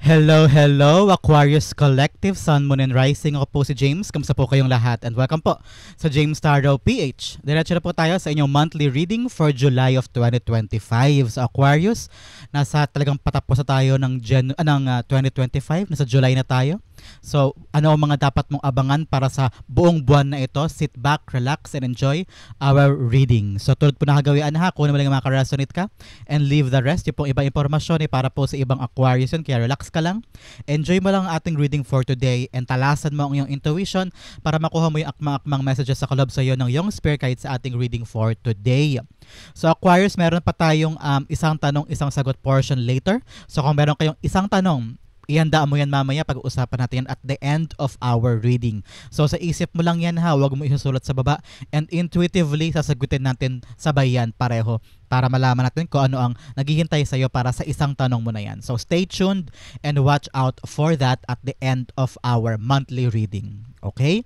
Hello, hello, Aquarius Collective, Sun, Moon, and Rising. Ako po si James. Kamusta po kayong lahat? And welcome po sa James Tarot PH. Diretso na po tayo sa inyong monthly reading for July of 2025. Sa Aquarius, nasa talagang patapos na tayo ng 2025. Nasa July na tayo. So, ano ang mga dapat mong abangan para sa buong buwan na ito? Sit back, relax, and enjoy our reading. So, tulad po na kagawian ha, kung naman mga ka-resonate ka, and leave the rest. Yung pong ibang impormasyon para po sa ibang Aquarius yun, kaya relax ka lang. Enjoy mo lang ang ating reading for today and talasan mo ang iyong intuition para makuha mo yung akmang-akmang messages sa kalob sa iyo ng iyong spirit guide sa ating reading for today. So, Aquarius, meron pa tayong isang tanong, isang sagot portion later. So, kung meron kayong isang tanong, ihanda mo yan mamaya, pag-uusapan natin yan at the end of our reading. So sa isip mo lang yan ha, huwag mo isusulat sa baba, and intuitively sasagutin natin sabay yan pareho para malaman natin kung ano ang naghihintay sa iyo para sa isang tanong mo na yan. So stay tuned and watch out for that at the end of our monthly reading. Okay?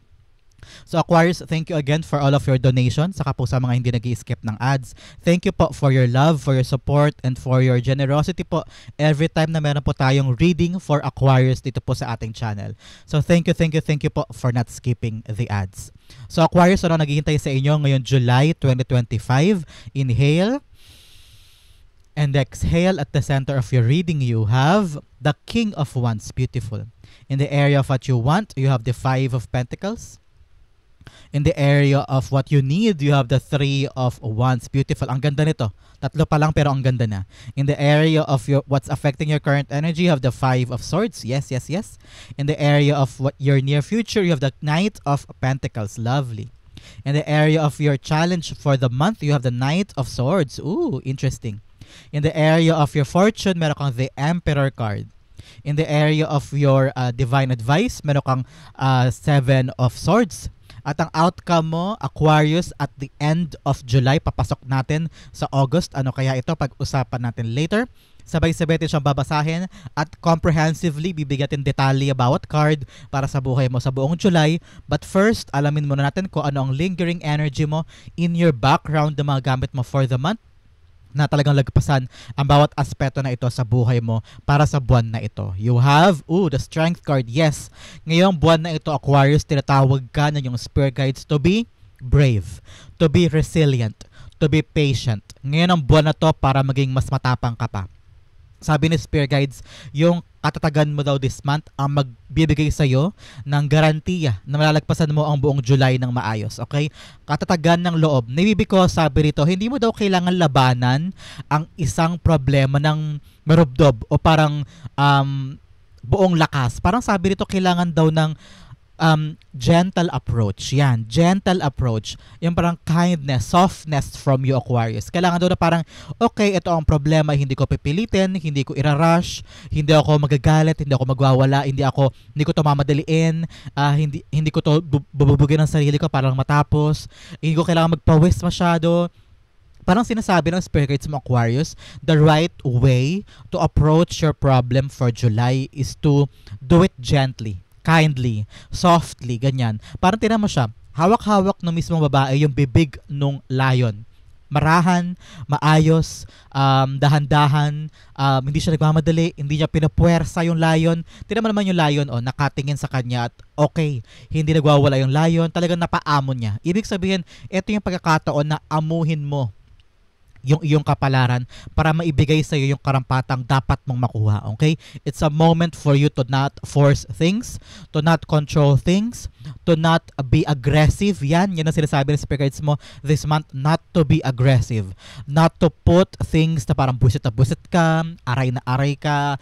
So Aquarius, thank you again for all of your donations, saka po sa mga hindi nag-i-skip ng ads. Thank you po for your love, for your support, and for your generosity po every time na meron po tayong reading for Aquarius dito po sa ating channel. So thank you po for not skipping the ads. So Aquarius, ano naghihintay sa inyo ngayon July 2025? Inhale and exhale. At the center of your reading, you have the King of Wands. Beautiful. In the area of what you want, you have the Five of Pentacles. In the area of what you need, you have the Three of Wands. Beautiful. Ang ganda nito. Tatlo pa lang pero ang ganda na. In the area of what's affecting your current energy, you have the Five of Swords. Yes. In the area of what your near future, you have the Knight of Pentacles. Lovely. In the area of your challenge for the month, you have the Knight of Swords. Ooh, interesting. In the area of your fortune, meron kang the Emperor card. In the area of your divine advice, meron kang Seven of Swords. At ang outcome mo, Aquarius, at the end of July, papasok natin sa August. Ano kaya ito? Pag-usapan natin later. Sabay-sabay siyang babasahin at comprehensively bibigyan detalye bawat card para sa buhay mo sa buong July. But first, alamin muna natin kung ano ang lingering energy mo in your background na mga gamit mo for the month, na talagang lagpasan ang bawat aspeto na ito sa buhay mo para sa buwan na ito. You have, the Strength card. Yes, ngayong buwan na ito, Aquarius, tinatawag ka ng yung spirit guides to be brave, to be resilient, to be patient. Ngayon ang buwan na to para maging mas matapang ka pa. Sabi ni Spirit Guides, yung katatagan mo daw this month ang magbibigay sa'yo ng garantiya na malalagpasan mo ang buong July ng maayos. Okay? Katatagan ng loob. Maybe because, sabi rito, hindi mo daw kailangan labanan ang isang problema ng marubdob o parang buong lakas. Parang sabi rito, kailangan daw ng gentle approach. Yan, gentle approach. Yung parang kindness, softness from you, Aquarius. Kailangan daw na parang, okay, ito ang problema, hindi ko pipilitin, hindi ko irarush, hindi ako magagalit, hindi ako magwawala, hindi ko to mamadaliin, hindi ko to bubugin ng sarili ko para lang matapos, hindi ko kailangan magpawis masyado. Parang sinasabi ng spirit guides mo, Aquarius, the right way to approach your problem for July is to do it gently, kindly, softly, ganyan. Parang tinan mo siya, hawak-hawak ng mismong babae yung bibig nung lion. Marahan, maayos, dahan-dahan, hindi siya nagmamadali, hindi niya pinapuwersa yung lion. Tinan mo naman yung lion, nakatingin sa kanya at okay, hindi nagwawala yung lion, talagang napaamon niya. Ibig sabihin, ito yung pagkakataon na amuhin mo yung iyong kapalaran para maibigay sa iyo yung karampatang dapat mong makuha. Okay? It's a moment for you to not force things, to not control things, to not be aggressive. Yan ang sinasabi ng spirit guides mo this month, not to be aggressive, not to put things na parang busit na busit ka, aray na aray ka,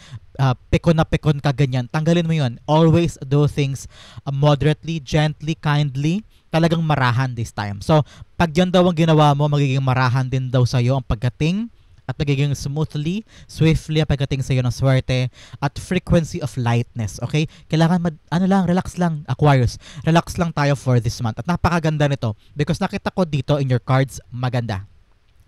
pikon na pikon ka, ganyan. Tanggalin mo yun. Always do things moderately, gently, kindly. Talagang marahan this time. So, pag yan daw ang ginawa mo, magiging marahan din daw sa'yo ang pagdating at magiging smoothly, swiftly ang pagdating sa'yo ng swerte at frequency of lightness. Okay? Kailangan, relax lang, Aquarius. Relax lang tayo for this month. At napakaganda nito because nakita ko dito in your cards, maganda.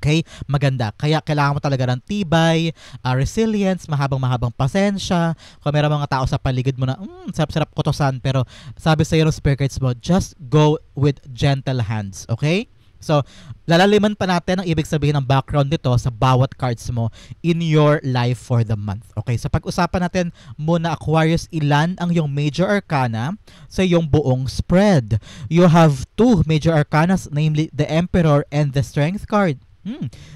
Okay? Maganda. Kaya kailangan mo talaga ng tibay, resilience, mahabang pasensya. Kung meron mga tao sa paligid mo na, sarap-sarap kutosan, pero sabi sa iyo ng spirit guides mo, just go with gentle hands. Okay? So, lalaliman pa natin ang ibig sabihin ng background nito sa bawat cards mo in your life for the month. Okay, so pag-usapan natin muna, Aquarius, ilan ang yung major arcana sa yung buong spread. You have two major arcanas, namely the Emperor and the Strength card.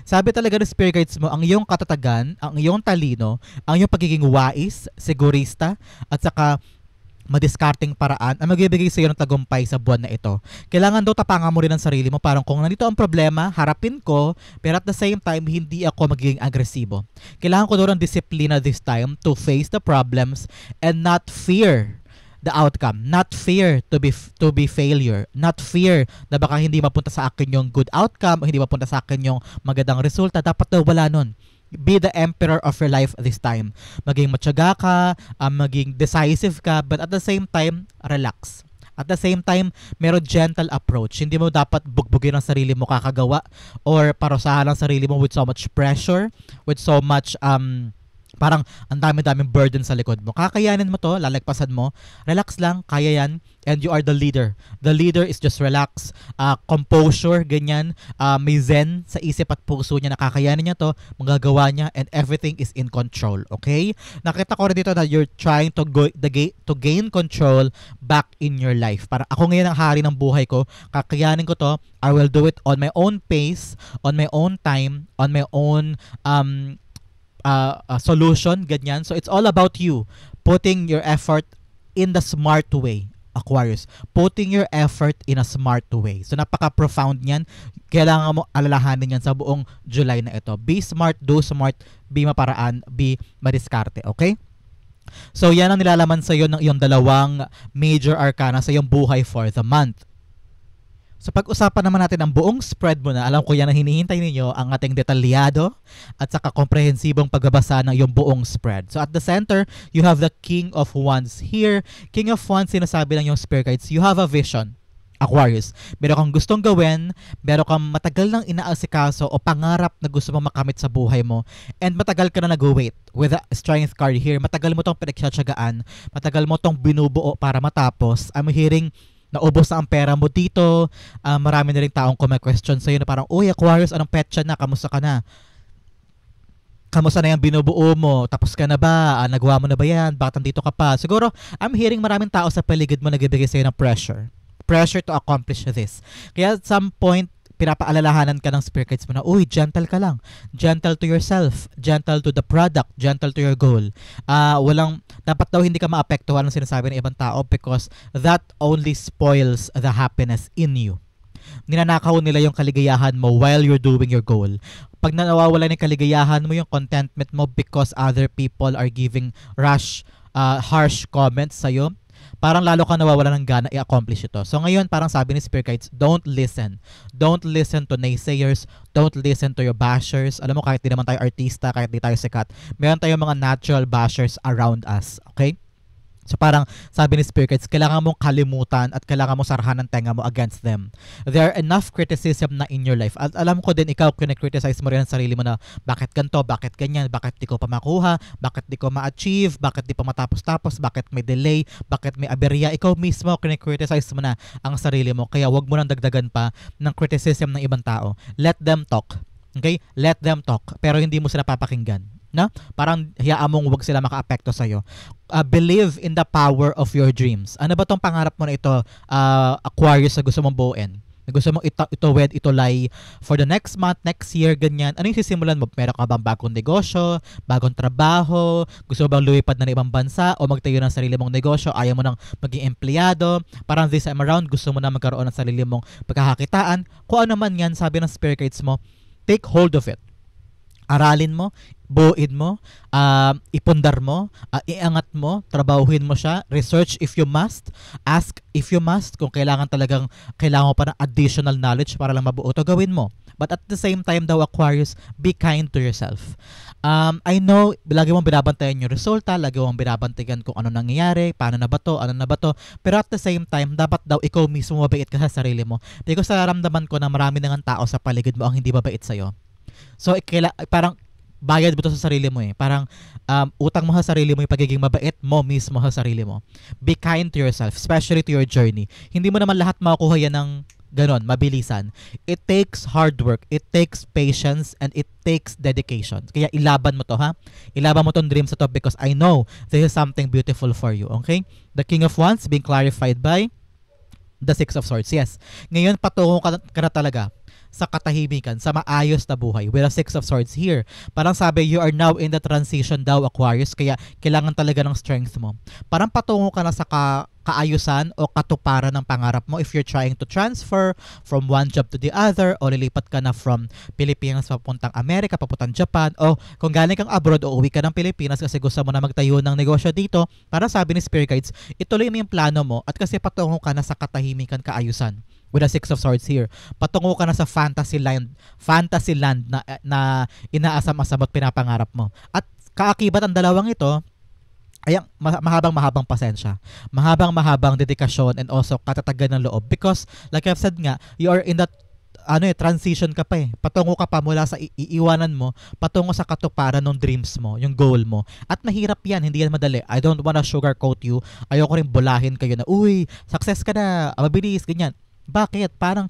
Sabi talaga ng spirit guides mo, ang iyong katatagan, ang iyong talino, ang iyong pagiging wais, sigurista, at saka madiskarteng paraan ang magbibigay sa iyo ng tagumpay sa buwan na ito. Kailangan daw tapangan mo rin ang sarili mo, parang kung nandito ang problema, harapin ko, pero at the same time, hindi ako magiging agresibo. Kailangan ko daw ng disiplina this time to face the problems and not fear the outcome, not fear to be failure, not fear na baka hindi mapunta sa akin yung good outcome, hindi mapunta sa akin yung magandang resulta. Dapat daw wala nun. Be the emperor of your life this time. Maging matyaga ka, maging decisive ka, but at the same time, relax. At the same time, meron gentle approach. Hindi mo dapat bugbugin ang sarili mo kakagawa or parusahan ang sarili mo with so much pressure, with so much parang ang dami-daming burden sa likod mo. Kakayanin mo to, lalagpasan mo. Relax lang, kaya yan. And you are the leader. The leader is just relax, composure, ganyan. May zen sa isip at puso niya, nakakayanin niya to, magagawa niya, and everything is in control. Okay? Nakita ko rin dito na you're trying to gain control back in your life. Para ako ngayon ang hari ng buhay ko, kakayanin ko to. I will do it on my own pace, on my own time, on my own solution, ganyan. So it's all about you putting your effort in the smart way, Aquarius. Putting your effort in a smart way. So napaka-profound niyan. Kailangan mo alalahanin yan sa buong July na ito. Be smart, do smart, be maparaan, be madiskarte. Okay? So yan ang nilalaman sa iyo ng iyong dalawang major arcana sa iyong buhay for the month. So pag-usapan naman natin ang buong spread mo na, alam ko yan ang hinihintay ninyo, ang ating detalyado at saka komprehensibong pagbabasa ng iyong buong spread. So at the center, you have the King of Wands here. King of Wands, sinasabi ng iyong spirit guides, you have a vision, Aquarius. Meron kang gustong gawin, meron kang matagal nang inaasikaso o pangarap na gusto mong makamit sa buhay mo, and matagal ka na nag-wait with the Strength card here. Matagal mo tong pinagtsatsagaan, matagal mo tong binubuo para matapos. I'm hearing naubos na ang pera mo dito. Marami na rin taong question sa'yo na parang, uy Aquarius, anong petsa na? Kamusta ka na? Kamusta na yung binubuo mo? Tapos ka na ba? Nagawa mo na ba yan? Bakit nandito ka pa? Siguro, I'm hearing maraming tao sa paligid mo nagbibigay sa'yo ng pressure. Pressure to accomplish this. Kaya at some point, pinapaalalahanan ka ng spirit guides mo na, uy, gentle ka lang. Gentle to yourself. Gentle to the product. Gentle to your goal. Dapat daw hindi ka maapektuhan ng sinasabi ng ibang tao because that only spoils the happiness in you. Ninanakaw nila yung kaligayahan mo while you're doing your goal. Pag nawawala ng kaligayahan mo, yung contentment mo because other people are giving harsh comments sa'yo, parang lalo ka nawawala ng gana i-accomplish ito. So ngayon, parang sabi ni Spirit Guides, don't listen. Don't listen to naysayers. Don't listen to your bashers. Alam mo, kahit di naman tayo artista, kahit di tayo sikat, meron tayong mga natural bashers around us. Okay? So parang sabi ni Spirit Guides, kailangan mong kalimutan at kailangan mong sarahan ng tenga mo against them. There are enough criticism na in your life. At alam ko din, ikaw kine-criticize mo rin ang sarili mo na bakit ganito, bakit ganyan, bakit di ko pa makuha, bakit di ko ma-achieve, bakit di pa matapos-tapos, bakit may delay, bakit may aberya. Ikaw mismo kine-criticize mo na ang sarili mo. Kaya wag mo nang dagdagan pa ng criticism ng ibang tao. Let them talk. Okay? Let them talk. Pero hindi mo sila papakinggan. No? Parang hayaan mong wag sila maka-apekto sa'yo. Believe in the power of your dreams. Ano ba tong pangarap mo na ito, Aquarius, na gusto mong buuin? Na gusto mong itulay for the next month, next year, ganyan. Ano yung sisimulan mo? Meron ka bang bagong negosyo, bagong trabaho, gusto mo bang lumipad na ibang bansa o magtayo ng sarili mong negosyo, ayaw mo nang maging empleyado, parang this time around, gusto mo na magkaroon ng sarili mong pagkakakitaan. Kung ano man yan, sabi ng spirit guides mo, take hold of it. Aralin mo, buuin mo, ipundar mo, iangat mo, trabahuhin mo siya, research if you must, ask if you must, kung kailangan mo pa ng additional knowledge para lang mabuo to, gawin mo. But at the same time daw, Aquarius, be kind to yourself. I know, lagi mong binabantayan yung resulta, lagi mong binabantayan kung ano nangyayari, paano na ba to, ano na ba to, pero at the same time, dapat daw ikaw mismo mabait ka sa sarili mo. Because nararamdaman ko na marami nang tao sa paligid mo ang hindi mabait sa'yo. So, parang bayad mo to sa sarili mo eh. Parang utang mo sa sarili mo yung pagiging mabait mo mismo sa sarili mo. Be kind to yourself, especially to your journey. Hindi mo naman lahat makukuha yan ng Ganon, mabilisan. It takes hard work, it takes patience, and it takes dedication. Kaya ilaban mo to, ha? Ilaban mo tong dreams na to because I know this is something beautiful for you, okay? The King of Wands being clarified by the Six of Swords. Yes. Ngayon, patungo ka na talaga sa katahimikan, sa maayos na buhay with a Six of Swords here. Parang sabi, you are now in the transition daw, Aquarius, kaya kailangan talaga ng strength mo. Parang patungo ka na sa kaayusan o katuparan ng pangarap mo if you're trying to transfer from one job to the other o lilipat ka na from Pilipinas papuntang Amerika, papuntang Japan, o kung galing kang abroad o uwi ka ng Pilipinas kasi gusto mo na magtayo ng negosyo dito, para sabi ni Spirit Guides, ituloy mo yung plano mo at kasi patungo ka na sa katahimikan, kaayusan with a Six of Swords here. Patungo ka na sa fantasy land na inaasam-asam at pinapangarap mo. At kaakibat ang dalawang ito ay mahabang pasensya, mahabang dedikasyon, and also katatagan ng loob, because like I've said nga, you are in that transition ka pa eh. Patungo ka pa mula sa iiwanan mo, patungo sa katuparan ng dreams mo, yung goal mo. At mahirap yan, hindi yan madali. I don't wanna sugarcoat you. Ayoko rin bulahin kayo na, uy, success ka na, mabilis, ganyan. Bakit? Parang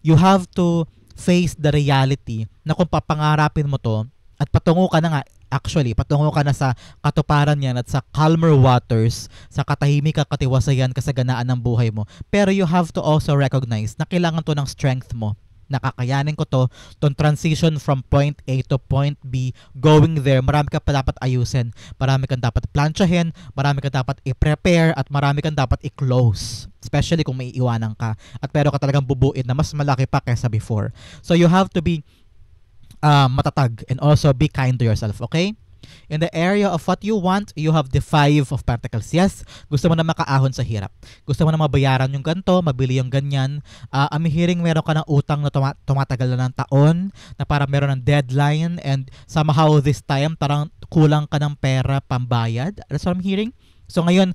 you have to face the reality na kung papangarapin mo to at patungo ka na nga, actually, patungo ka na sa katuparan yan at sa calmer waters, sa katahimik at katiwasayan, kasaganaan ng buhay mo. Pero you have to also recognize na kailangan to ng strength mo. Nakakayanin ko to, tong transition from point A to point B, going there, marami ka pa dapat ayusin, marami kang dapat planchahin, marami kang dapat i-prepare, at marami kang dapat i-close, especially kung may iwanan ka, at pero ka talagang bubuin na mas malaki pa kaysa before. So you have to be matatag and also be kind to yourself, okay? In the area of what you want, you have the Five of Pentacles. Yes, gusto mo na makaahon sa hirap. Gusto mo na mabayaran yung ganito, mabili yung ganyan. I'm hearing meron ka ng utang na tumatagal na ng taon, na parang meron ng deadline, and somehow this time parang kulang ka ng pera pambayad. That's what I'm hearing. So ngayon,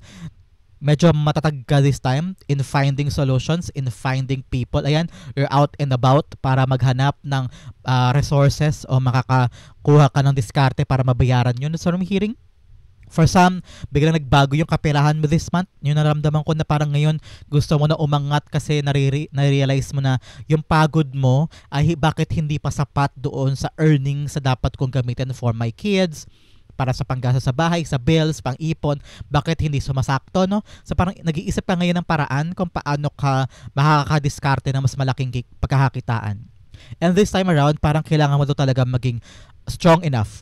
medyo matatag ka this time in finding solutions, in finding people. Ayan, you're out and about para maghanap ng resources o makakakuha ka ng diskarte para mabayaran yun. So I'm hearing, for some, biglang nagbago yung kaperahan mo this month. Yung naramdaman ko na parang ngayon gusto mo na umangat kasi na-realize mo na yung pagod mo ay bakit hindi pa sapat doon sa earnings sa dapat kong gamitin for my kids, para sa panggasa sa bahay, sa bills, pang-ipon, bakit hindi sumasakto, no? So parang nag-iisip ka ngayon ng paraan kung paano ka makakadiskarte ng mas malaking pagkakakitaan. And this time around, parang kailangan mo to talaga maging strong enough.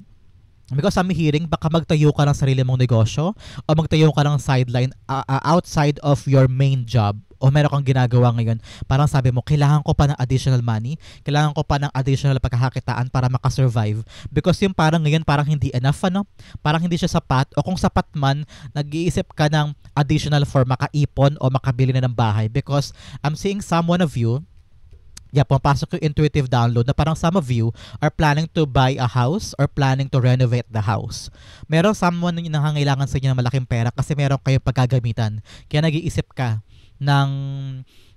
Because I'm hearing, baka magtayo ka ng sarili mong negosyo o magtayo ka ng sideline outside of your main job, o meron kang ginagawa ngayon, parang sabi mo, kailangan ko pa ng additional money, kailangan ko pa ng additional pagkakakitaan para makasurvive. Because yung parang ngayon, parang hindi enough, ano? Parang hindi siya sapat, o kung sapat man, nag-iisip ka ng additional for makaipon o makabili na ng bahay. Because I'm seeing someone of you, pumapasok yung intuitive download na parang some of you are planning to buy a house or planning to renovate the house. Meron someone na nangangailangan sa inyo ng malaking pera kasi meron kayong pagkagamitan. Kaya nag-iisip ka ng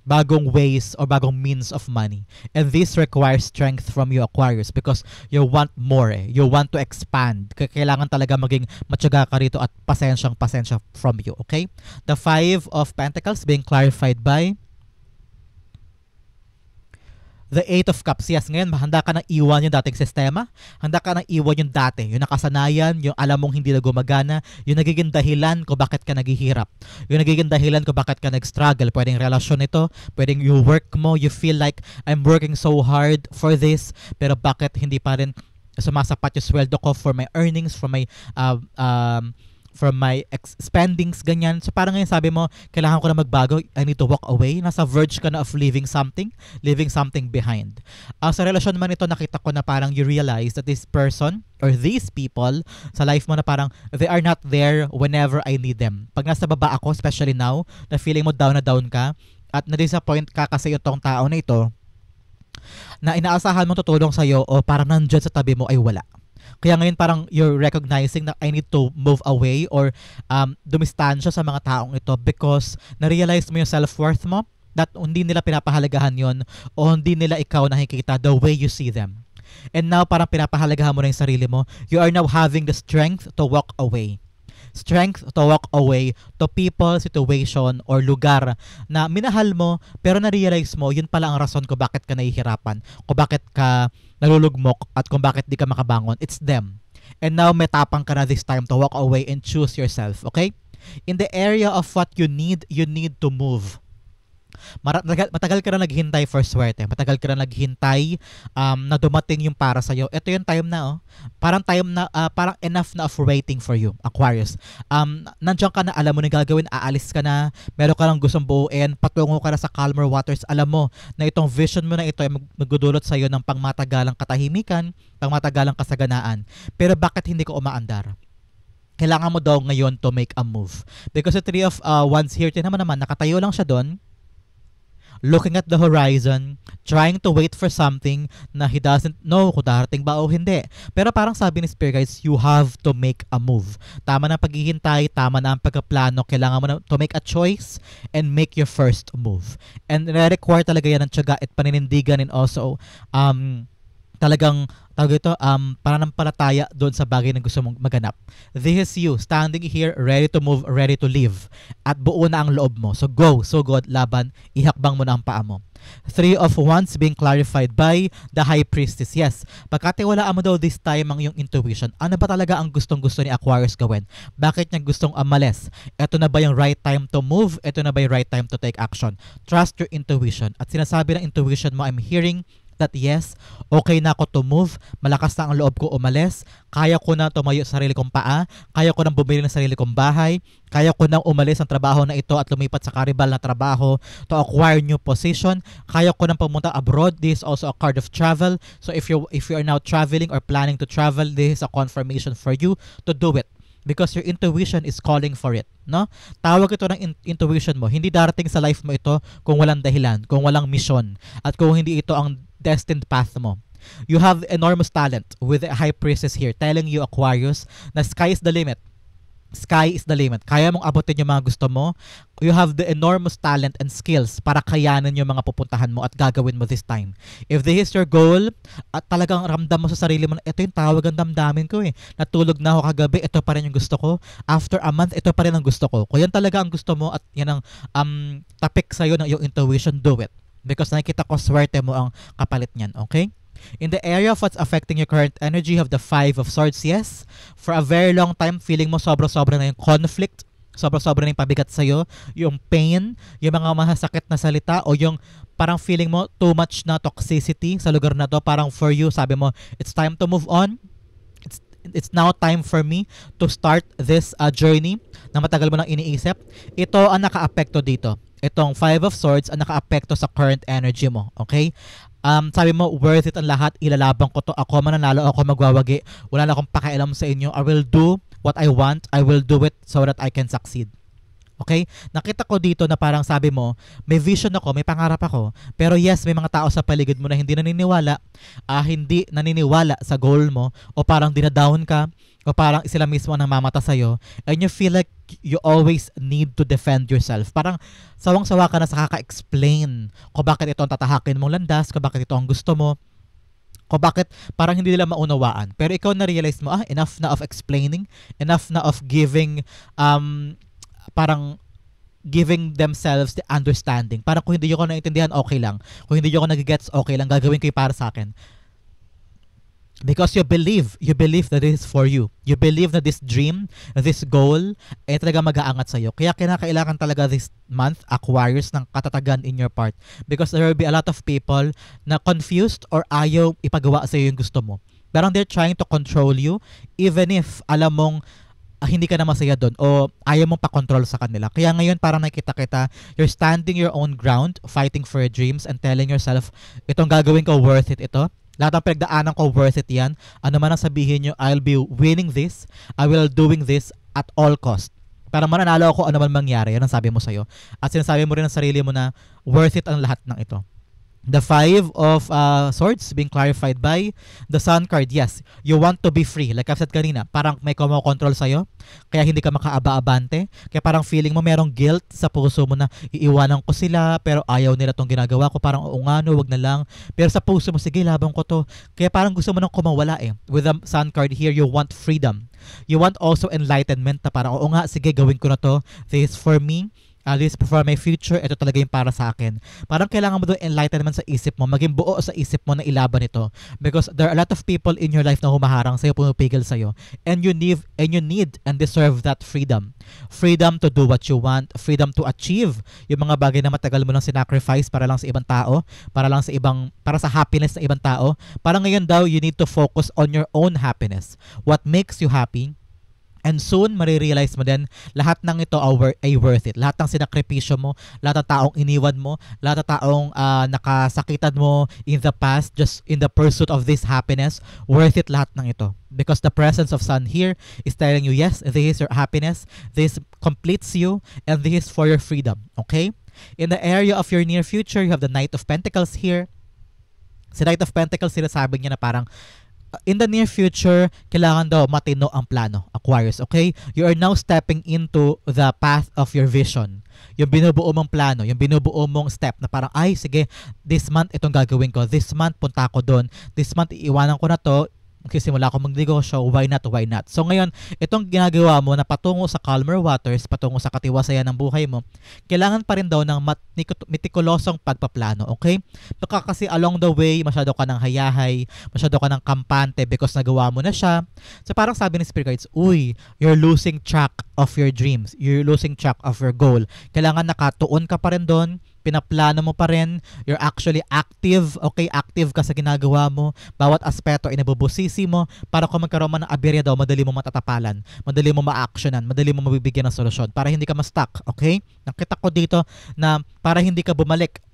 bagong ways or bagong means of money. And this requires strength from you, Aquarius, because you want more. You want to expand. Kailangan talaga maging matyaga ka rito at pasensya from you, okay? The Five of Pentacles being clarified by the Eight of Cups. Yes, ngayon, handa ka nang iwan yung dating sistema. Handa ka nang iwan yung dati. Yung nakasanayan, yung alam mong hindi na gumagana, yung nagiging dahilan ko bakit ka naghihirap. Yung nagiging dahilan ko bakit ka nag-struggle. Pwedeng relasyon ito, pwedeng yung work mo, you feel like, I'm working so hard for this, pero bakit hindi pa rin sumasapat yung sweldo ko for my earnings, from my spendings, ganyan. So parang ngayon sabi mo, kailangan ko na magbago, I need to walk away. Nasa verge ka na of leaving something behind. Sa relasyon man ito, nakita ko na parang you realize that this person or these people sa life mo na parang they are not there whenever I need them. Pag nasa baba ako, especially now, na feeling mo down na down ka at na-disappoint ka kasi itong tao na ito na inaasahan mo tutulong sa'yo o parang nandyan sa tabi mo ay wala. Kaya ngayon parang you're recognizing na I need to move away or dumistansya sa mga taong ito because na-realize mo yung self-worth mo, that hindi nila pinapahalagahan yon o hindi nila ikaw nakikita the way you see them. And now parang pinapahalagahan mo na yung sarili mo. You are now having the strength to walk away. Strength to walk away to people, situation, or lugar na minahal mo pero na-realize mo yun pala ang rason kung bakit ka nahihirapan, kung bakit ka nalulugmok at kung bakit di ka makabangon. It's them. And now may tapang ka na this time to walk away and choose yourself, okay? In the area of what you need to move. Matagal ka na naghintay for swerte. Matagal ka na naghintay na dumating yung para sa'yo. Ito yung time na, oh. Parang enough na of waiting for you, Aquarius. Nandiyan ka na, alam mo na gagawin, aalis ka na, meron ka lang gustong buuin, patungo ka na sa calmer waters, alam mo na itong vision mo na ito ay magdudulot sa'yo ng pangmatagalang katahimikan, pangmatagalang kasaganaan. Pero bakit hindi ko umaandar? Kailangan mo daw ngayon to make a move. Because the Three of Wands here, tinan mo naman, nakatayo lang siya doon, looking at the horizon, trying to wait for something na he doesn't know kung darating ba o hindi. Pero parang sabi ni Spirit Guides, you have to make a move. Tama na paghihintay, tama na ang pagkaplano, kailangan mo na to make a choice and make your first move. And require talaga yan ng tiyaga at paninindigan and also talagang tawag ito, pananampalataya doon sa bagay na gusto mong maganap. This is you, standing here, ready to move, ready to live. At buo na ang loob mo. So go, so God, laban, ihakbang mo na ang paa mo. Three of Wands being clarified by the High Priestess. Yes, pagkatiwalaan mo daw this time ang iyong intuition. Ano ba talaga ang gustong-gusto ni Aquarius gawin? Bakit niya gustong amalis? Ito na ba yung right time to move? Ito na ba yung right time to take action? Trust your intuition. At sinasabi ng intuition mo, I'm hearing that yes, okay na ako to move, malakas na ang loob ko umalis, kaya ko na tumayo sa sarili kong paa, kaya ko nang bumili ng sarili kong bahay, kaya ko nang umalis ang trabaho na ito at lumipat sa karibal na trabaho to acquire new position, kaya ko nang pumunta abroad. This is also a card of travel. So if you are now traveling or planning to travel, this is a confirmation for you to do it. Because your intuition is calling for it, no? Tawag ito ng intuition mo. Hindi darating sa life mo ito kung walang dahilan, kung walang mission, at kung hindi ito ang destined path mo. You have enormous talent with the High Priestess here telling you, Aquarius, na sky is the limit. Sky is the limit. Kaya mong abutin yung mga gusto mo. You have the enormous talent and skills para kayanin yung mga pupuntahan mo at gagawin mo this time. If this is your goal, at talagang ramdam mo sa sarili mo, ito yung tawag ang damdamin ko eh. Natulog na ako kagabi, ito pa rin yung gusto ko. After a month, ito pa rin ang gusto ko. Kung yan talaga ang gusto mo at yan ang tapik sa'yo ng iyong intuition, do it. Because nakikita ko swerte mo ang kapalit niyan, okay? In the area of what's affecting your current energy, you have the Five of Swords, yes. For a very long time, feeling mo sobra-sobra na yung conflict, sobra-sobra na yung pabigat sa'yo, yung pain, yung mga masasakit na salita, o yung parang feeling mo too much na toxicity sa lugar na to. Parang for you, sabi mo, it's time to move on. It's now time for me to start this journey na matagal mo nang iniisip. Ito ang naka-apekto dito. Itong Five of Swords ang naka-apekto sa current energy mo, okay? Sabi mo, worth it ang lahat, ilalabang ko to, ako mananalo, ako magwawagi, wala na akong pakialam sa inyo, I will do what I want, I will do it so that I can succeed. Okay? Nakita ko dito na parang sabi mo, may vision ako, may pangarap ako, pero yes, may mga tao sa paligid mo na hindi naniniwala sa goal mo, o parang dinadown ka, o parang sila mismo ang namamata sa'yo, and you feel like you always need to defend yourself. Parang sawang-sawa ka na sa kaka-explain kung bakit ito ang tatahakin mong landas, kung bakit ito ang gusto mo, kung bakit parang hindi nila maunawaan. Pero ikaw na-realize mo, enough na of explaining, enough na of giving, parang giving themselves the understanding. Parang kung hindi ko naintindihan, okay lang. Kung hindi ko nagigets, okay lang. Gagawin ko yung para sa akin. Because you believe that this is for you. You believe na this dream, this goal, ay talaga mag-aangat sa'yo. Kaya kinakailangan talaga this month, Aquarius, ng katatagan in your part. Because there will be a lot of people na confused or ayaw ipagawa sa'yo yung gusto mo. Parang they're trying to control you even if alam mong hindi ka na masaya doon o ayaw mong pa-control sa kanila. Kaya ngayon parang nakita kita, you're standing your own ground, fighting for your dreams and telling yourself, itong gagawin ko, worth it ito. Lahat ng pinagdaanan ko, worth it yan. Ano man ang sabihin nyo, I'll be winning this. I will doing this at all cost. Para mananalo ako, ano man mangyari. Yan ang sabi mo sa'yo. At sinasabi mo rin ang sarili mo na worth it ang lahat ng ito. The Five of Swords being clarified by the Sun card. Yes, you want to be free. Like I've said kanina, parang may kumokontrol sa'yo, kaya hindi ka makaaba-abante. Kaya parang feeling mo merong guilt sa puso mo na iiwanan ko sila, pero ayaw nila tong ginagawa ko. Parang oo nga no, wag na lang. Pero sa puso mo, sige, laban ko to. Kaya parang gusto mo nang kumawala eh. With the Sun card here, you want freedom. You want also enlightenment na parang oo nga, sige, gawin ko na to. This is for me. This is for my future, ito talaga yung para sa akin. Parang kailangan mo doon enlightenment sa isip mo, maging buo sa isip mo na ilaban ito. Because there are a lot of people in your life na humaharang sa'yo, pumipigil sa'yo. And you need and deserve that freedom. Freedom to do what you want, freedom to achieve yung mga bagay na matagal mo lang sinacrifice para lang sa ibang tao, para sa happiness ng ibang tao. Parang ngayon daw, you need to focus on your own happiness. What makes you happy? And soon, marirealize mo din, lahat ng ito ay worth it. Lahat ng sinakripisyo mo, lahat ng taong iniwan mo, lahat ng taong nakasakitan mo in the past, just in the pursuit of this happiness, worth it lahat ng ito. Because the presence of Sun here is telling you, yes, this is your happiness, this completes you, and this is for your freedom. Okay? In the area of your near future, you have the Knight of Pentacles here. Si Knight of Pentacles, sinasabi niya na parang, in the near future, kailangan daw matino ang plano, Aquarius, okay? You are now stepping into the path of your vision. Yung binubuo mong plano, yung binubuo mong step na parang, ay, sige, this month itong gagawin ko. This month, punta ako doon. This month, iiwanan ko na to. Magsisimula ako magnegosyo, why not, why not? So ngayon, itong ginagawa mo na patungo sa calmer waters, patungo sa katiwasayan ng buhay mo, kailangan pa rin daw ng metikulosong pagpaplano, okay? Baka kasi along the way, masyado ka ng hayahay, masyado ka ng kampante because nagawa mo na siya. So parang sabi ni Spirit Guides, uy, you're losing track of your dreams, you're losing track of your goal. Kailangan nakatuon ka pa rin doon, pinaplano mo pa rin, you're actually active, okay, active ka sa ginagawa mo, bawat aspeto ay nabubusisi mo, para kung magkaroon man ng aberya daw, madali mo matatapalan, madali mo ma-actionan, madali mo mabibigyan ng solusyon, para hindi ka ma-stuck, okay? Nakita ko dito na para hindi ka bumalik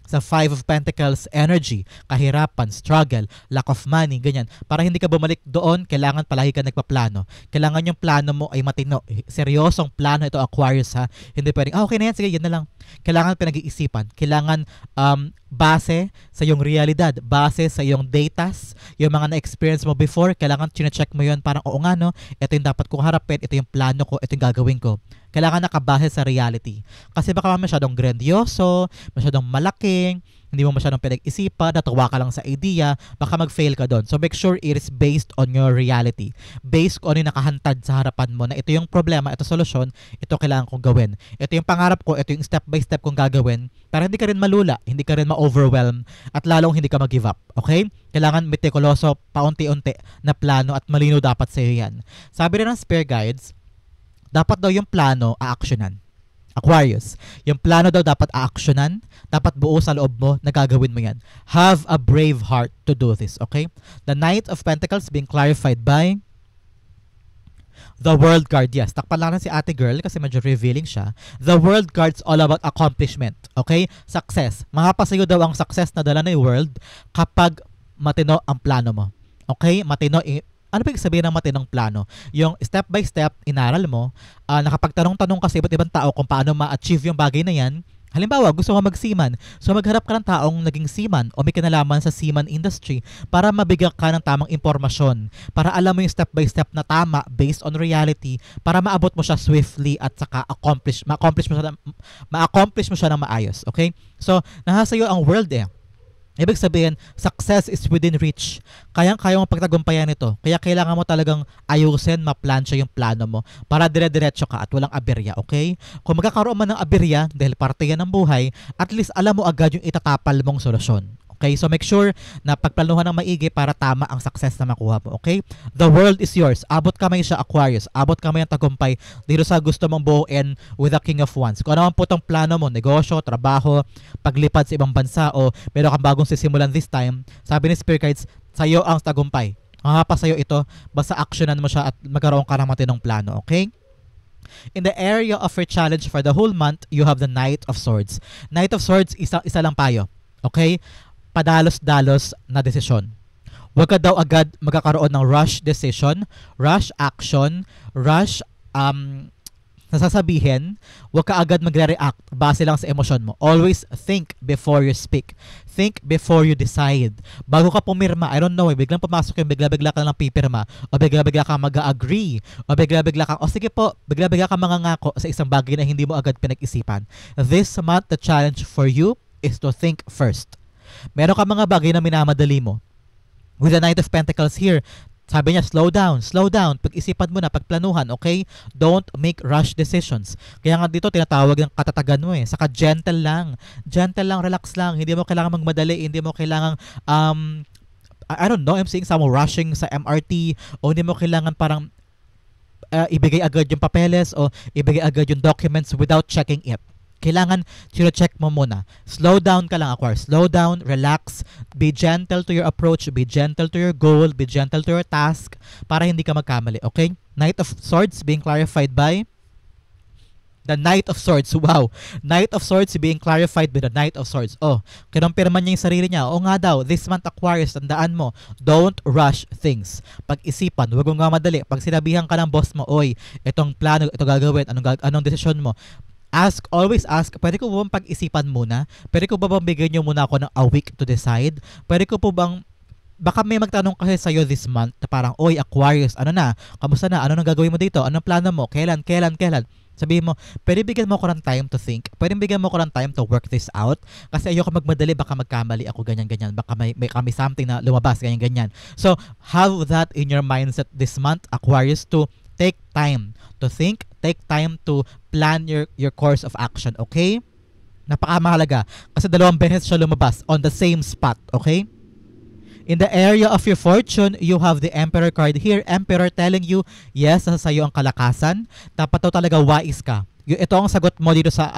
sa Five of Pentacles energy, kahirapan, struggle, lack of money, ganyan. Para hindi ka bumalik doon, kailangan palagi ka nagpaplano. Kailangan yung plano mo ay matino. Seryosong plano ito, Aquarius, ha? Hindi pwedeng, okay na yan, sige, yan na lang. Kailangan pinag-iisipan. Kailangan base sa yung realidad, base sa yung datas, yung mga na-experience mo before, kailangan chine-check mo yun, parang, oo nga no, ito yung dapat kong harapin, ito yung plano ko, ito yung gagawin ko. Kailangan nakabase sa reality. Kasi baka masyadong grandioso, masyadong malaking, hindi mo masyadong pinag-isipan, natuwa ka lang sa idea, baka mag-fail ka doon. So make sure it is based on your reality. Based kung ano yung nakahantad sa harapan mo na ito yung problema, ito solusyon, ito kailangan kong gawin. Ito yung pangarap ko, ito yung step by step kong gagawin para hindi ka rin malula, hindi ka rin ma-overwhelm at lalong hindi ka mag-give up. Okay? Kailangan metikuloso, paunti-unti na plano at malino dapat sa iyo yan. Sabi rin ng Spirit Guides, dapat daw yung plano a-actionan. Aquarius, yung plano daw dapat a-actionan, dapat buo sa loob mo na gagawin mo yan. Have a brave heart to do this, okay? The Knight of Pentacles being clarified by the World card. Yes, takpan lang si ate girl kasi medyo revealing siya. The World card's all about accomplishment, okay? Success. Mapapasayo daw ang success na dala ng World kapag matino ang plano mo. Okay? Matino, ano ba yung sabihin ng matinong plano? Yung step by step, inaral mo, nakapagtanong-tanong kasi iba't ibang tao kung paano ma-achieve yung bagay na yan. Halimbawa, gusto mo mag-seaman. So magharap ka ng taong naging seaman o may kinalaman sa seaman industry para mabigyan ka ng tamang impormasyon. Para alam mo yung step by step na tama based on reality para maabot mo siya swiftly at saka ma-accomplish mo siya ng maayos. Okay? So, nasa iyo ang world eh. Ibig sabihin, success is within reach. Kayang-kaya mo pagtagumpayan ito. Kaya kailangan mo talagang ayusin, maplansya yung plano mo para dire-diretso ka at walang aberya, okay? Kung magkakaroon man ng aberya, dahil parte yan ng buhay, at least alam mo agad yung itatapal mong solusyon. Okay, so make sure na pagplanuhan ng maigi para tama ang success na makuha mo. Okay? The world is yours. Abot kamay siya, Aquarius. Abot kamay ang tagumpay dito sa gusto mong buuin with the King of Wands. Kung ano man po itong plano mo, negosyo, trabaho, paglipad sa ibang bansa o meron kang bagong sisimulan this time, sabi ni Spirit Guides, sa'yo ang tagumpay. Mangapa sa'yo ito, basta actionan mo siya at magkaroon ka ng matinong plano. Okay? In the area of your challenge for the whole month, you have the Knight of Swords. Knight of Swords, isa lang payo. Okay? Padalos-dalos na desisyon. Huwag ka daw agad magkakaroon ng rush decision, rush action, rush na sasabihin, huwag ka agad magre-react base lang sa emosyon mo. Always think before you speak. Think before you decide. Bago ka pumirma, I don't know, biglang pumasok yung bigla-bigla ka lang pipirma, o bigla-bigla ka mag-agree, o bigla-bigla ka, o sige po, bigla-bigla ka mangangako sa isang bagay na hindi mo agad pinag-isipan. This month, the challenge for you is to think first. Meron ka mga bagay na minamadali mo. With the Knight of Pentacles here, sabi niya, slow down, pag-isipan mo na, pagplanuhan, okay? Don't make rush decisions. Kaya nga dito, tinatawag ng katatagan mo Saka gentle lang, relax lang. Hindi mo kailangan magmadali, hindi mo kailangan, I don't know, I'm seeing someone rushing sa MRT, o hindi mo kailangan parang ibigay agad yung papeles, o ibigay agad yung documents without checking it. Kailangan check mo muna. Slow down ka lang, Aquarius. Slow down, relax, be gentle to your approach, be gentle to your goal, be gentle to your task para hindi ka magkamali, okay? Knight of Swords being clarified by the Knight of Swords. Wow. Knight of Swords being clarified by the Knight of Swords. Oh, kinumpirma niya yung sarili niya. O nga daw, this month, Aquarius, tandaan mo, don't rush things. Pag-isipan, huwag mong madali. Pag sinabihan ka ng boss mo, oy, itong plano, ito gagawin, anong desisyon mo? Always ask, pwede ko ba bang pag-isipan muna? Pwede ko ba bang bigyan nyo muna ako ng a week to decide? Pwede ko po bang, baka may magtanong kasi sa'yo this month na parang, oy Aquarius, ano na? Kamusta na? Ano nang gagawin mo dito? Anong plano mo? Kailan? Sabihin mo, pwede bigyan mo ko ng time to think? Pwede bigyan mo ko ng time to work this out? Kasi ayoko magmadali, baka magkamali ako, ganyan-ganyan. Baka may something na lumabas, ganyan-ganyan. So, have that in your mindset this month, Aquarius, to take time to think, take time to plan your course of action, okay? Napakamahalaga kasi dalawang beses siya lumabas on the same spot, okay? In the area of your fortune, you have the Emperor card here. Emperor telling you, yes, nasa sayo ang kalakasan. Dapat daw talaga wais ka. Ito ang sagot mo dito sa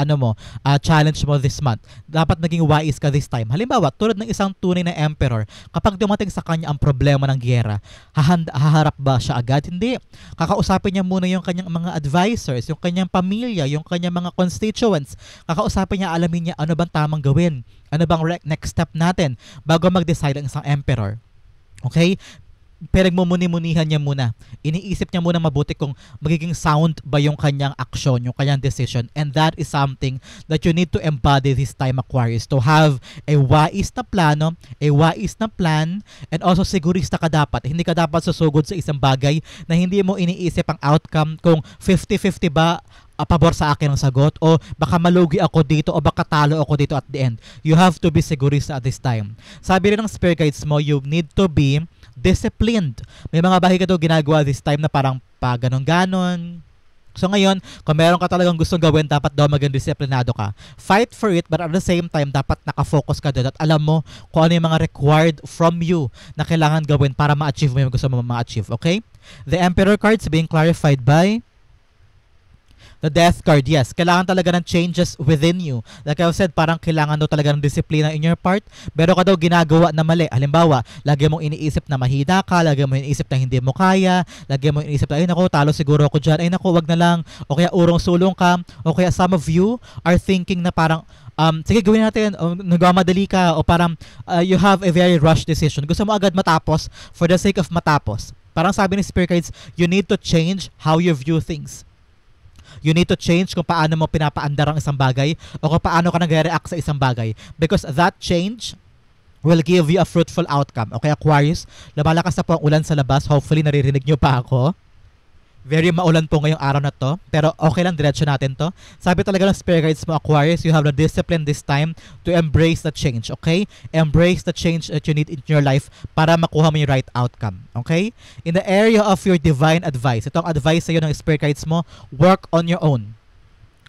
challenge mo this month. Dapat naging wise ka this time. Halimbawa, tulad ng isang tunay na emperor, kapag dumating sa kanya ang problema ng giyera, haharap ba siya agad? Hindi. Kakausapin niya muna yung kanyang mga advisors, yung kanyang pamilya, yung kanyang mga constituents. Kakausapin niya, alamin niya ano bang tamang gawin, ano bang next step natin bago mag-decide ang isang emperor. Okay? Pinagmumuni-munihan niya muna. Iniisip niya muna mabuti kung magiging sound ba yung kanyang aksyon, yung kanyang decision. And that is something that you need to embody this time, Aquarius. To have a wais na plano, a wais na plan, and also sigurista ka dapat. Hindi ka dapat susugod sa isang bagay na hindi mo iniisip ang outcome kung 50-50 ba pabor sa akin ang sagot, o baka malugi ako dito, o baka talo ako dito at the end. You have to be sigurista at this time. Sabi rin ng spirit guides mo, you need to be disciplined. May mga bagay ka daw ginagawa this time na parang pa ganon-ganon. So ngayon, kung meron ka talagang gustong gawin, dapat daw maging disiplinado ka. Fight for it, but at the same time, dapat nakafocus ka doon at alam mo kung ano yung mga required from you na kailangan gawin para ma-achieve mo yung gusto mo ma-achieve, okay? The Emperor cards being clarified by the Death card. Yes, kailangan talaga ng changes within you. Like I've said, parang kailangan daw talaga ng disiplina in your part. Meron ka daw ginagawa na mali. Halimbawa, lagi mong iniisip na mahina ka, lagi mong iniisip na hindi mo kaya, lagi mong iniisip na, ay naku, talo siguro ako dyan, ay naku, wag na lang, o kaya urong-sulong ka, o kaya some of you are thinking na parang, sige gawin natin, nagmamadali ka, o parang you have a very rush decision. Gusto mo agad matapos for the sake of matapos. Parang sabi ni Spirit Guides, you need to change how you view things. You need to change kung paano mo pinapaandar ang isang bagay o kung paano ka nag-react sa isang bagay. Because that change will give you a fruitful outcome. Okay, Aquarius? Lumalakas na po ang ulan sa labas. Hopefully, naririnig nyo pa ako. Very maulan po ngayong araw na to. Pero okay lang, diretso natin to. Sabi talaga ng spirit guides mo, Aquarius, you have the discipline this time to embrace the change, okay? Embrace the change that you need in your life para makuha mo yung right outcome, okay? In the area of your divine advice, itong advice sa'yo ng spirit guides mo, work on your own.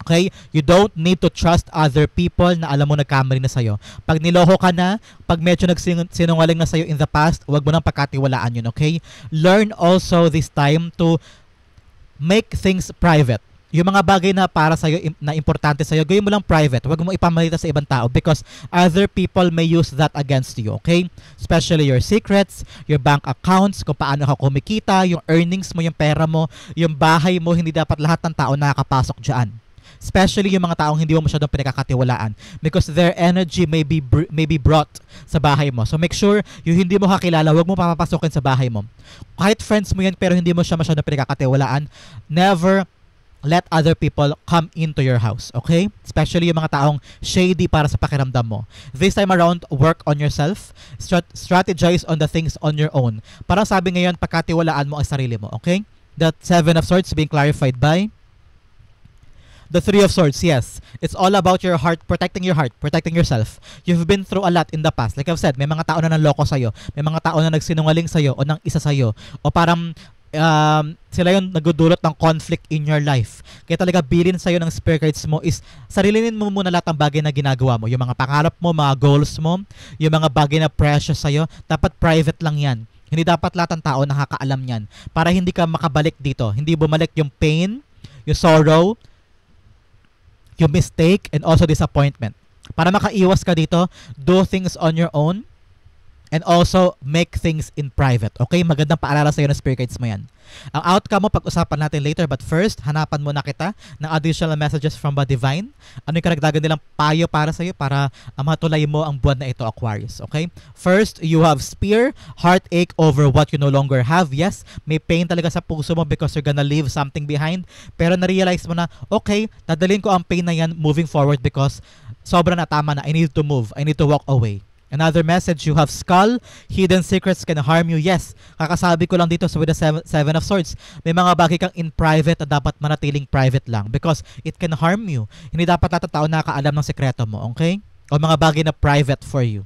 Okay? You don't need to trust other people na alam mo nagkamali na sa'yo. Pag niloho ka na, pag medyo nagsinungaling na sa'yo in the past, huwag mo nang pagkatiwalaan yun, okay? Learn also this time to make things private. Yung mga bagay na para sa'yo, na importante sa'yo, gawin mo lang private. Huwag mo ipamalita sa ibang tao because other people may use that against you, okay? Especially your secrets, your bank accounts, kung paano ka kumikita, yung earnings mo, yung pera mo, yung bahay mo, hindi dapat lahat ng tao nakakapasok dyan. Especially yung mga taong hindi mo masyadong pinakakatiwalaan because their energy may be brought sa bahay mo. So make sure yung hindi mo kakilala, huwag mo papapasukin sa bahay mo. Kahit friends mo yan pero hindi mo siya masyadong pinakakatiwalaan, never let other people come into your house, okay? Especially yung mga taong shady para sa pakiramdam mo. This time around, work on yourself. Strategize on the things on your own. Parang sabi ngayon, pagkatiwalaan mo ang sarili mo, okay? That Seven of Swords being clarified by the Three of Swords, yes. It's all about your heart, protecting yourself. You've been through a lot in the past. Like I've said, may mga tao na nanloko sa'yo. May mga tao na nagsinungaling sa'yo o nang isa sa'yo. O parang sila yung nagdudulot ng conflict in your life. Kaya talaga bilin sa'yo ng spirit guides mo is sarilinin mo muna lahat ng bagay na ginagawa mo. Yung mga pangarap mo, mga goals mo, yung mga bagay na precious sa'yo, dapat private lang yan. Hindi dapat lahat ng tao nakakaalam yan. Para hindi ka makabalik dito. Hindi bumalik yung pain, yung sorrow, yung mistake, and also disappointment. Para makaiwas ka dito, do things on your own. And also, make things in private. Okay? Magandang paalala sa'yo ng spirit guides mo yan. Ang outcome mo, pag-usapan natin later. But first, hanapan muna kita ng additional messages from the Divine. Ano yung karagdagan nilang payo para sa'yo para matulay mo ang buwan na ito, Aquarius. Okay? First, you have spear, heartache over what you no longer have. Yes, may pain talaga sa puso mo because you're gonna leave something behind. Pero na-realize mo na, okay, dadalhin ko ang pain na yan moving forward because sobra na, tama na. I need to move. I need to walk away. Another message, you have skull, hidden secrets can harm you. Yes, kakasabi ko lang dito sa with the seven of swords. May mga bagay kang in private na dapat manatiling private lang because it can harm you. Hindi dapat lahat ng tao nakakaalam ng sekreto mo, okay? O mga bagay na private for you.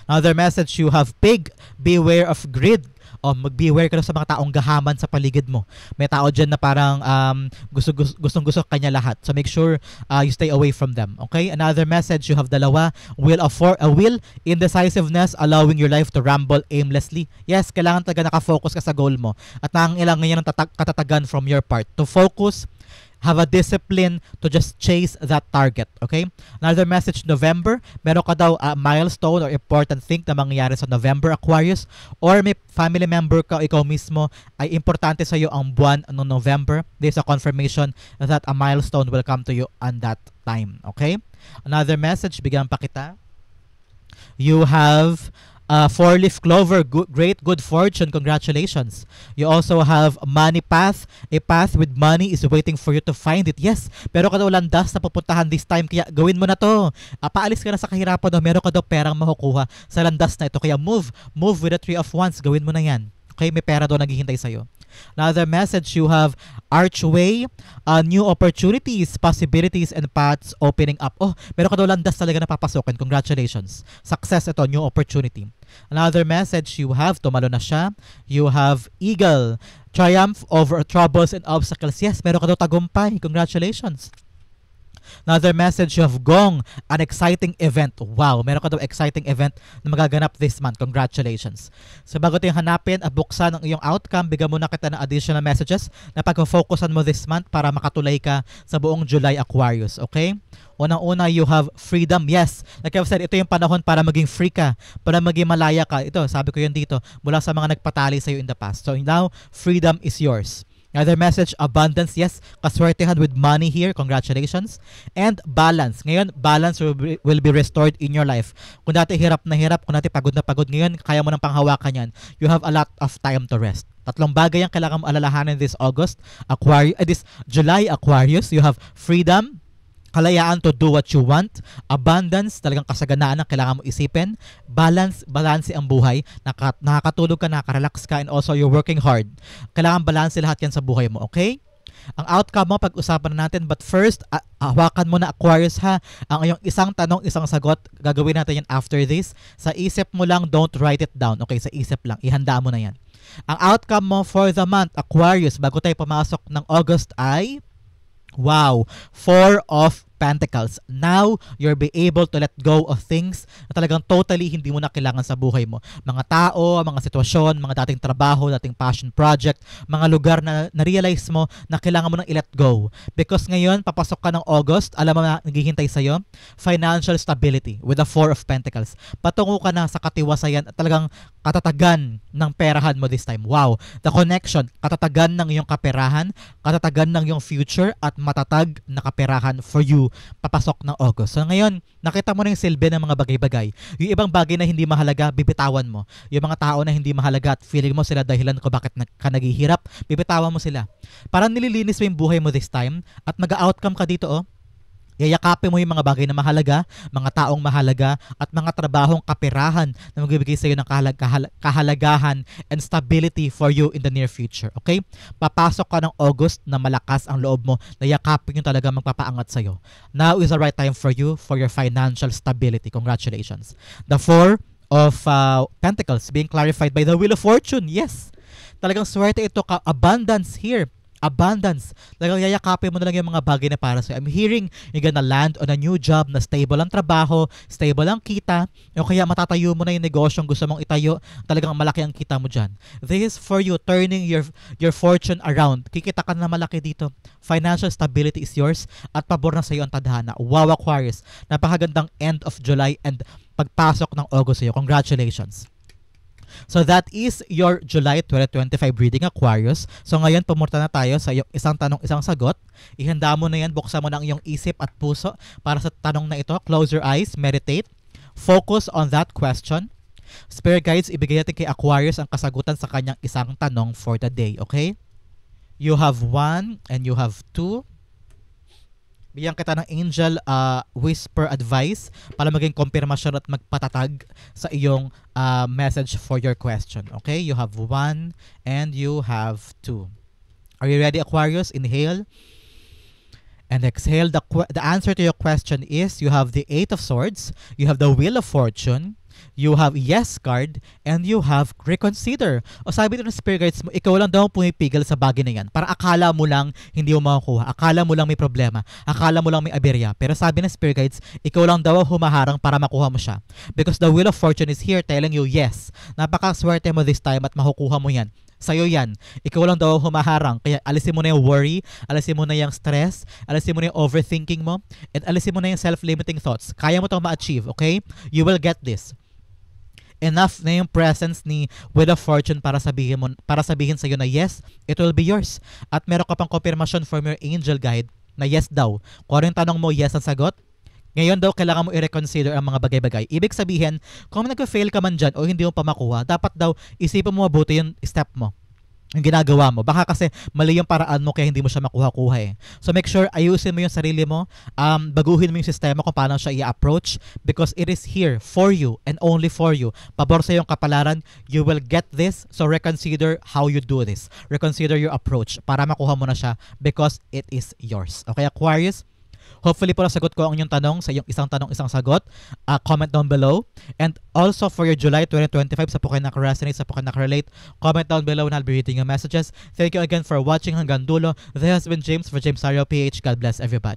Another message, you have pig, beware of greed. O mag-beware ka sa mga taong gahaman sa paligid mo. May tao dyan na parang gustong-gusto kanya lahat. So make sure you stay away from them. Okay? Another message, you have dalawa, will, indecisiveness, allowing your life to ramble aimlessly. Yes, kailangan talaga nakafocus ka sa goal mo. At nangangailangan yan ng katatagan from your part. To focus, have a discipline to just chase that target. Okay? Another message, November, meron ka daw milestone or important thing na mangyayari sa November, Aquarius, or may family member ka, ikaw mismo, ay importante sa iyo ang buwan ng November. There's a confirmation that a milestone will come to you on that time. Okay? Another message, bigyan pa kita. You have four-leaf clover, great good fortune, congratulations. You also have money path, a path with money is waiting for you to find it. Yes, pero ka daw landas na pupuntahan this time, kaya gawin mo na to. Paalis ka na sa kahirapan, no? Meron ka daw perang makukuha sa landas na ito, kaya move with the Three of Wands, gawin mo na yan. Okay, may pera daw naghihintay sa'yo. Another message, you have archway, new opportunities, possibilities, and paths opening up. Oh, meron ka daw landas talaga na papasokin. Congratulations. Success ito, new opportunity. Another message, you have, tumalo na siya, you have eagle, triumph over troubles and obstacles. Yes, meron ka daw tagumpay. Congratulations. Another message, you have gong, an exciting event. Wow, meron ka daw exciting event na magaganap this month. Congratulations. So bago tayong hanapin at buksan ang iyong outcome, bigyan muna kita ng additional messages na pag-focusan mo this month para makatulay ka sa buong July, Aquarius. Okay? Unang-una, you have freedom. Yes, like I've said, ito yung panahon para maging free ka, para maging malaya ka. Ito, sabi ko yun dito, mula sa mga nagpatali sa'yo in the past. So now, freedom is yours. Another message, abundance. Yes, kaswertehan with money here. Congratulations. And balance. Ngayon, balance will be restored in your life. Kung dati hirap na hirap, kung dati pagod na pagod, ngayon, kaya mo nang panghawakan yan. You have a lot of time to rest. Tatlong bagay ang kailangan mo alalahanin this this July, Aquarius. You have freedom, kalayaan to do what you want, abundance, talagang kasaganaan ang kailangan mo isipin, balance ang buhay, nakakatulog ka, nakaka-relax ka, and also you're working hard. Kailangan balance lahat yan sa buhay mo, okay? Ang outcome mo, pag-usapan na natin, but first, hawakan mo na, Aquarius, ha, ang iyong isang tanong, isang sagot, gagawin natin yan after this. Sa isip mo lang, don't write it down, okay? Sa isip lang, ihanda mo na yan. Ang outcome mo for the month, Aquarius, bago tayo pumasok ng August ay, wow, Four of Pentacles. Now, you'll be able to let go of things na talagang totally hindi mo na kailangan sa buhay mo. Mga tao, mga sitwasyon, mga dating trabaho, dating passion project, mga lugar na na-realize mo na kailangan mo nang i-let go. Because ngayon, papasok ka ng August, alam mo na naghihintay sa'yo, financial stability with the Four of Pentacles. Patungo ka na sa katiwasayan at talagang katatagan ng perahan mo this time. Wow, the connection, katatagan ng iyong kaperahan, katatagan ng iyong future at matatag na kaperahan for you papasok ng August. So ngayon, nakita mo na yung silbi ng mga bagay-bagay. Yung ibang bagay na hindi mahalaga, bibitawan mo. Yung mga tao na hindi mahalaga at feeling mo sila dahilan ko bakit ka naghihirap, bibitawan mo sila. Parang nililinis mo yung buhay mo this time at mag-outcome ka dito, oh. Yayakapin mo yung mga bagay na mahalaga, mga taong mahalaga, at mga trabahong kapirahan na magbibigay sa iyo ng kahalagahan and stability for you in the near future. Okay? Papasok ka ng August na malakas ang loob mo, na yakapin yung talaga magpapaangat sa iyo. Now is the right time for you for your financial stability. Congratulations. The Four of Pentacles being clarified by the Wheel of Fortune. Yes! Talagang swerte ito ka. Abundance here. Abundance. Talagang yayakapin mo na lang yung mga bagay na para sa'yo. I'm hearing you're gonna land on a new job na stable ang trabaho, stable ang kita, o kaya matatayo mo na yung negosyong gusto mong itayo, talagang malaki ang kita mo dyan. This is for you, turning your fortune around. Kikita ka na malaki dito. Financial stability is yours at pabor na sa'yo ang tadhana. Wow, Aquarius. Napakagandang end of July and pagpasok ng August sa'yo. Congratulations. So that is your July 2025 reading, Aquarius. So ngayon, pumunta na tayo sa iyong isang tanong, isang sagot. Ihanda mo na yan, buksan mo na ang iyong isip at puso para sa tanong na ito. Close your eyes, meditate, focus on that question. Spirit guides, ibigay natin kay Aquarius ang kasagutan sa kanyang isang tanong for the day, okay? You have 1 and you have 2. Bigyan kita ng angel whisper advice para maging konfirmasyon at magpatatag sa iyong message for your question. Okay? You have 1 and you have 2. Are you ready, Aquarius? Inhale and exhale. The answer to your question is you have the 8 of Swords, you have the Wheel of Fortune, you have Yes card, and you have Reconsider. O sabi ito ng Spirit Guides mo, ikaw lang daw pumipigil sa bagay na yan. Para akala mo lang hindi mo makukuha. Akala mo lang may problema. Akala mo lang may aberya. Pero sabi ng Spirit Guides, ikaw lang daw humaharang para makuha mo siya. Because the Wheel of Fortune is here telling you, yes, napakaswerte mo this time at makukuha mo yan. Sa'yo yan. Ikaw lang daw humaharang. Kaya alisin mo na yung worry, alisin mo na yung stress, alisin mo na yung overthinking mo, and alisin mo na yung self-limiting thoughts. Kaya mo itong ma-achieve, okay? You will get this. Enough na yung presence ni Wheel of Fortune para sabihin sa iyo na yes, it will be yours. At meron ka pang confirmation from your angel guide na yes daw. Kung ano yung tanong mo, yes ang sagot. Ngayon daw, kailangan mo i-reconsider ang mga bagay-bagay. Ibig sabihin, kung nag-fail ka man dyan o hindi mo pa makuha, dapat daw isipin mo mabuti yung step mo, yung ginagawa mo. Baka kasi mali yung paraan mo kaya hindi mo siya makuha-kuha eh. So make sure ayusin mo yung sarili mo, baguhin mo yung sistema kung paano siya i-approach because it is here for you and only for you. Pabor sa yung kapalaran, you will get this. So reconsider how you do this. Reconsider your approach para makuha mo na siya because it is yours. Okay, Aquarius? Hopefully po nasagot ko ang inyong tanong sa iyong isang tanong, isang sagot. Comment down below. And also for your July 2025, sa po kayo nakaresonate, sa po kayo nakarelate, comment down below and I'll be reading your messages. Thank you again for watching hanggang dulo. This has been James for James Tarot PH. God bless everybody.